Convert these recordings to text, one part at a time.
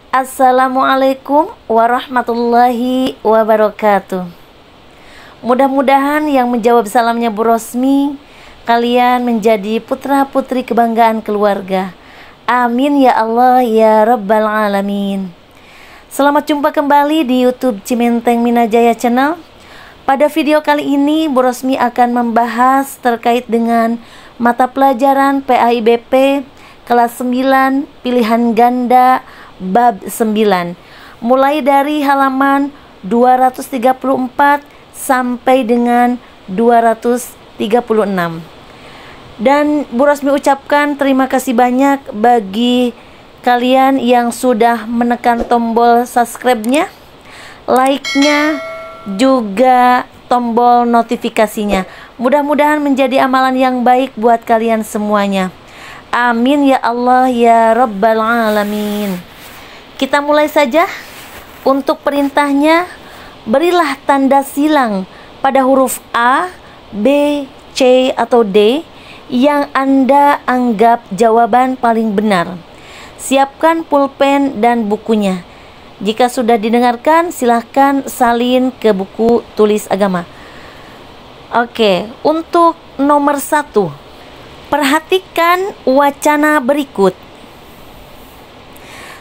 Assalamualaikum warahmatullahi wabarakatuh. Mudah-mudahan yang menjawab salamnya Bu Rosmi, kalian menjadi putra-putri kebanggaan keluarga. Amin ya Allah ya Rabbal Alamin. Selamat jumpa kembali di YouTube Cimenteng Minajaya Channel. Pada video kali ini Bu Rosmi akan membahas terkait dengan mata pelajaran PAIBP kelas 9 pilihan ganda bab 9, mulai dari halaman 234 sampai dengan 236. Dan Bu Rosmi ucapkan terima kasih banyak bagi kalian yang sudah menekan tombol subscribe-nya, like-nya, juga tombol notifikasinya. Mudah-mudahan menjadi amalan yang baik buat kalian semuanya. Amin ya Allah ya Rabbal Alamin. Kita mulai saja. Untuk perintahnya, berilah tanda silang pada huruf A, B, C, atau D yang Anda anggap jawaban paling benar. Siapkan pulpen dan bukunya. Jika sudah didengarkan, silahkan salin ke buku tulis agama. Oke, untuk nomor 1, perhatikan wacana berikut.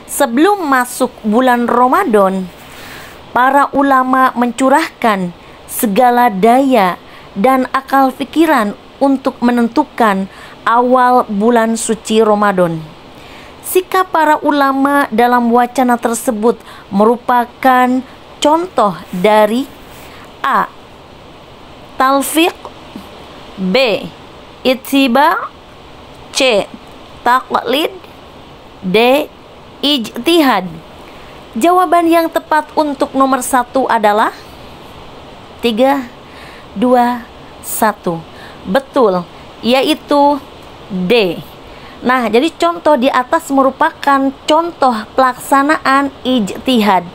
Sebelum masuk bulan Ramadan, para ulama mencurahkan segala daya dan akal pikiran untuk menentukan awal bulan suci Ramadan. Sikap para ulama dalam wacana tersebut merupakan contoh dari A. Talfiq, B. Ittiba, C. Taqlid, D. Ijtihad. Jawaban yang tepat untuk nomor 1 adalah 3, 2, 1. Betul, yaitu D. Nah, jadi contoh di atas merupakan contoh pelaksanaan ijtihad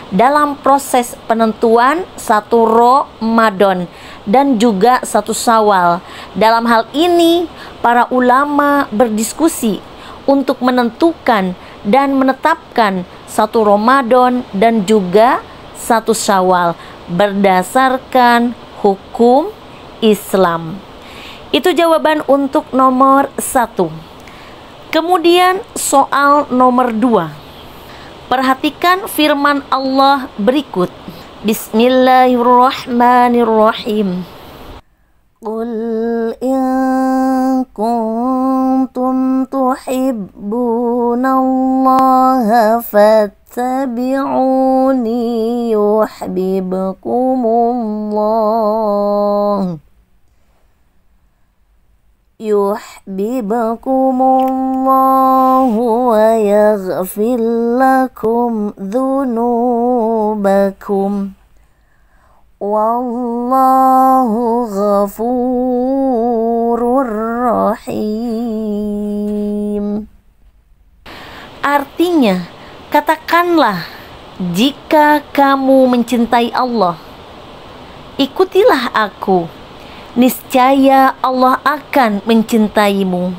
dalam proses penentuan 1 Ramadan dan juga 1 Syawal. Dalam hal ini, para ulama berdiskusi untuk menentukan dan menetapkan 1 Ramadan dan juga 1 Syawal berdasarkan hukum Islam. Itu jawaban untuk nomor 1. Kemudian soal nomor 2. Perhatikan firman Allah berikut. Bismillahirrahmanirrahim. Qul in kuntum tuhibbunallaha fattabi'uni yuhibbukumullahu wa yaghfir lakum dzunubakum wallahu ghafurur rahim. Artinya, katakanlah, jika kamu mencintai Allah, ikutilah aku. Niscaya Allah akan mencintaimu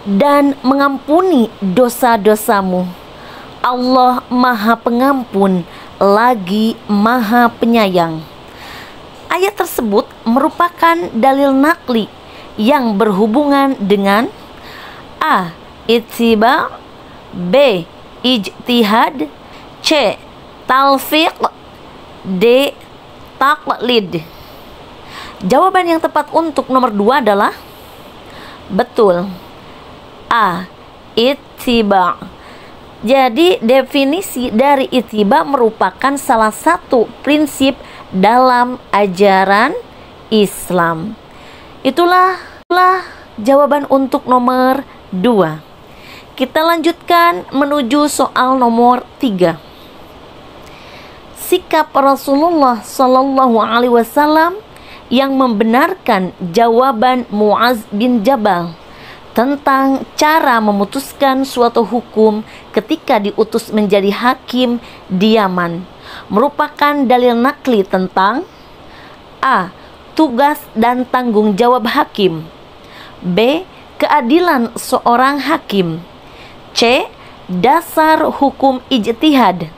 dan mengampuni dosa-dosamu. Allah Maha Pengampun lagi Maha Penyayang. Ayat tersebut merupakan dalil nakli yang berhubungan dengan A. Ittiba, B. Ijtihad, C. Talfiq, D. Taqlid. Jawaban yang tepat untuk nomor 2 adalah betul, A. Ittiba. Jadi definisi dari ittiba merupakan salah satu prinsip dalam ajaran Islam. Itulah jawaban untuk nomor 2. Kita lanjutkan menuju soal nomor 3. Sikap Rasulullah Shallallahu Alaihi Wasallam yang membenarkan jawaban Muaz bin Jabal tentang cara memutuskan suatu hukum ketika diutus menjadi hakim di Yaman merupakan dalil nakli tentang A. Tugas dan tanggung jawab hakim, B. Keadilan seorang hakim, C. dasar hukum ijtihad.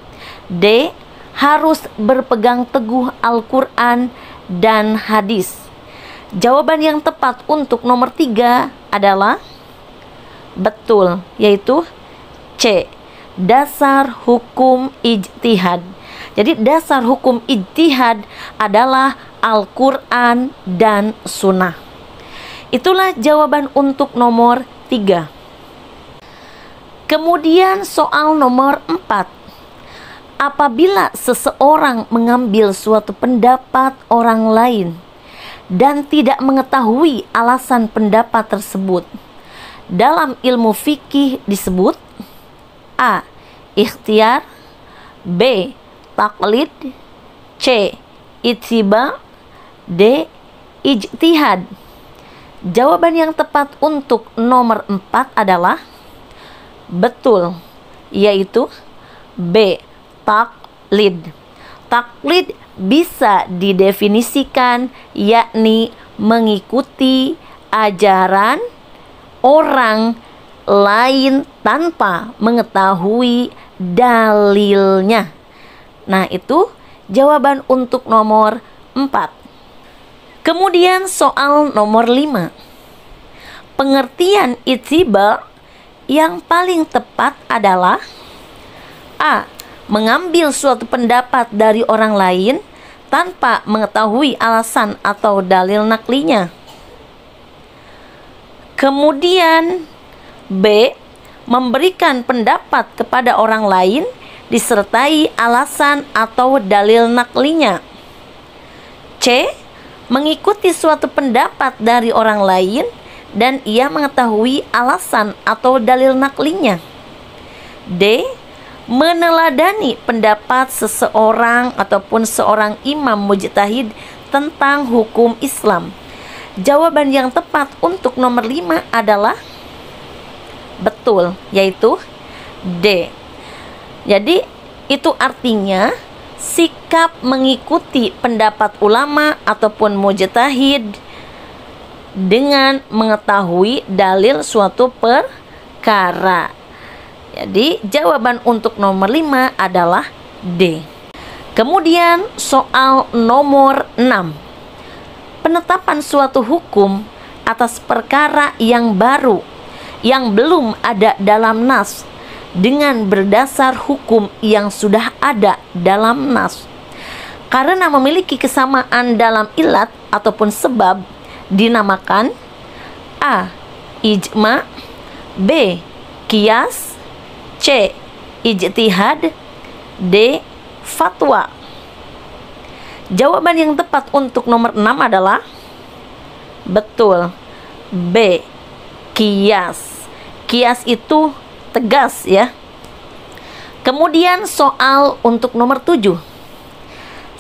D. Harus berpegang teguh Al-Quran dan hadis. Jawaban yang tepat untuk nomor 3 adalah betul, yaitu C. Dasar hukum ijtihad. Jadi dasar hukum ijtihad adalah Al-Quran dan Sunnah. Itulah jawaban untuk nomor 3. Kemudian soal nomor 4. Apabila seseorang mengambil suatu pendapat orang lain dan tidak mengetahui alasan pendapat tersebut, dalam ilmu fikih disebut A. Ikhtiar, B. Taklid, C. Ittiba, D. Ijtihad. Jawaban yang tepat untuk nomor 4 adalah betul, yaitu B. Taklid. Taklid bisa didefinisikan yakni mengikuti ajaran orang lain tanpa mengetahui dalilnya. Nah, itu jawaban untuk nomor 4. Kemudian soal nomor 5. Pengertian ittiba yang paling tepat adalah A. Mengambil suatu pendapat dari orang lain tanpa mengetahui alasan atau dalil naklinya. Kemudian B. Memberikan pendapat kepada orang lain disertai alasan atau dalil naklinya. C. Mengikuti suatu pendapat dari orang lain dan ia mengetahui alasan atau dalil naklinya. D. Meneladani pendapat seseorang ataupun seorang imam mujtahid tentang hukum Islam. Jawaban yang tepat untuk nomor 5 adalah betul, yaitu D. Jadi itu artinya sikap mengikuti pendapat ulama ataupun mujtahid dengan mengetahui dalil suatu perkara. Jadi jawaban untuk nomor 5 adalah D. Kemudian soal nomor 6. Penetapan suatu hukum atas perkara yang baru yang belum ada dalam nas dengan berdasar hukum yang sudah ada dalam nas. Karena memiliki kesamaan dalam ilat ataupun sebab dinamakan A. Ijma, B. Qiyas, C. Ijtihad, D. Fatwa. Jawaban yang tepat untuk nomor 6 adalah betul, B. Qiyas. Qiyas itu tegas ya. Kemudian soal untuk nomor 7.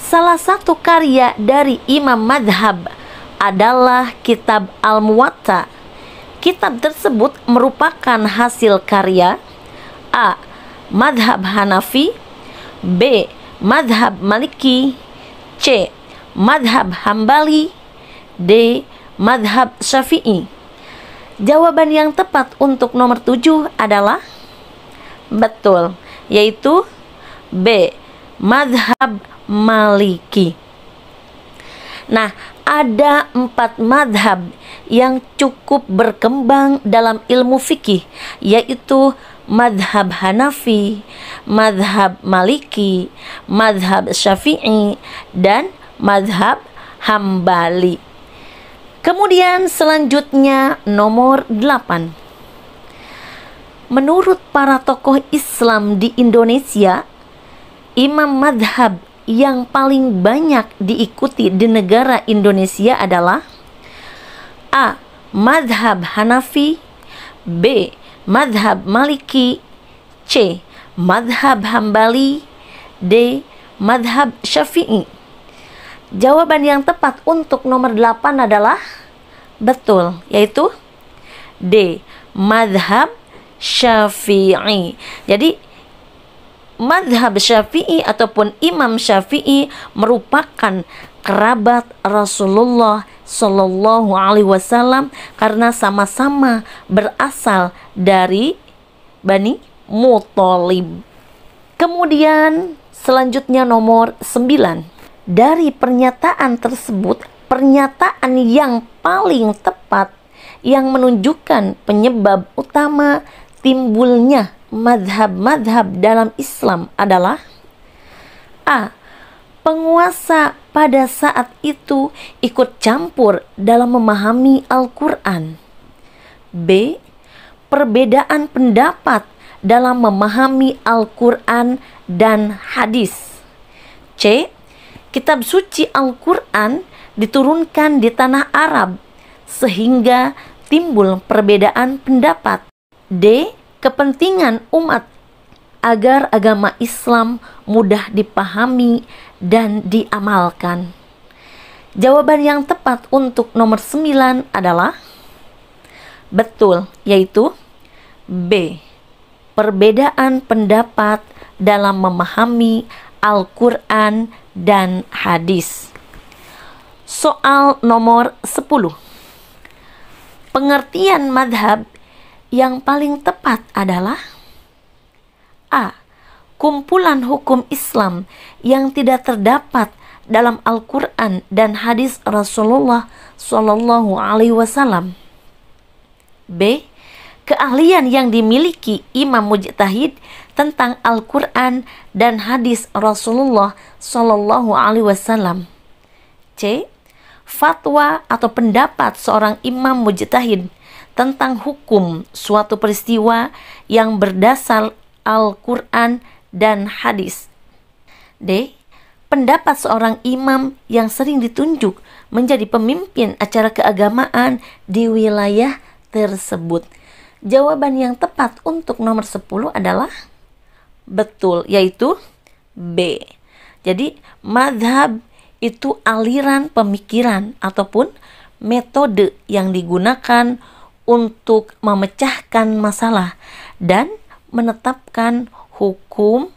Salah satu karya dari Imam Madhab adalah kitab Al-Muwatta. Kitab tersebut merupakan hasil karya A. Madhab Hanafi, B. Madhab Maliki, C. Madhab Hambali, D. Madhab Syafi'i. Jawaban yang tepat untuk nomor 7 adalah betul, yaitu B. Madhab Maliki. Nah, ada 4 madhab yang cukup berkembang dalam ilmu fikih, yaitu madhab Hanafi, madhab Maliki, madhab Syafi'i, dan madhab Hambali. Kemudian selanjutnya nomor 8. Menurut para tokoh Islam di Indonesia, imam madhab yang paling banyak diikuti di negara Indonesia adalah A. Madhab Hanafi, B. Madhab Maliki, C. Madhab Hambali, D. Madhab Syafi'i. Jawaban yang tepat untuk nomor 8 adalah betul, yaitu D. Madhab Syafi'i. Jadi madhab Syafi'i ataupun Imam Syafi'i merupakan kerabat Rasulullah Shallallahu Alaihi Wasallam karena sama-sama berasal dari Bani Muthalib. Kemudian selanjutnya nomor 9. Dari pernyataan tersebut, pernyataan yang paling tepat yang menunjukkan penyebab utama timbulnya madhab-madhab dalam Islam adalah A. Penguasa pada saat itu ikut campur dalam memahami Al-Quran. B. Perbedaan pendapat dalam memahami Al-Quran dan hadis. C. Kitab suci Al-Quran diturunkan di tanah Arab sehingga timbul perbedaan pendapat. D. Kepentingan umat agar agama Islam mudah dipahami dan diamalkan. Jawaban yang tepat untuk nomor 9 adalah betul, yaitu B. Perbedaan pendapat dalam memahami Al-Quran dan hadis. Soal nomor 10. Pengertian madhab yang paling tepat adalah A. Kumpulan hukum Islam yang tidak terdapat dalam Al-Quran dan hadis Rasulullah Shallallahu Alaihi Wasallam. B. Keahlian yang dimiliki imam mujtahid tentang Al-Quran dan hadis Rasulullah Shallallahu Alaihi Wasallam. C. Fatwa atau pendapat seorang imam mujtahid tentang hukum suatu peristiwa yang berdasar Al-Quran dan hadis. D. Pendapat seorang imam yang sering ditunjuk menjadi pemimpin acara keagamaan di wilayah tersebut. Jawaban yang tepat untuk nomor 10 adalah betul, yaitu B. Jadi madhab itu aliran pemikiran ataupun metode yang digunakan untuk memecahkan masalah dan menetapkan hukum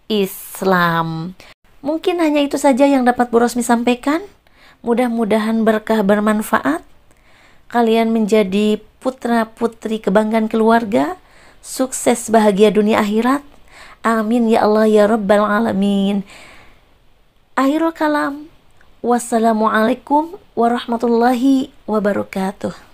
Islam. Mungkin hanya itu saja yang dapat Bu Rosmi sampaikan. Mudah-mudahan berkah bermanfaat. Kalian menjadi putra-putri kebanggaan keluarga, sukses bahagia dunia akhirat. Amin ya Allah ya Rabbal Alamin. Akhirul kalam. Wassalamualaikum warahmatullahi wabarakatuh.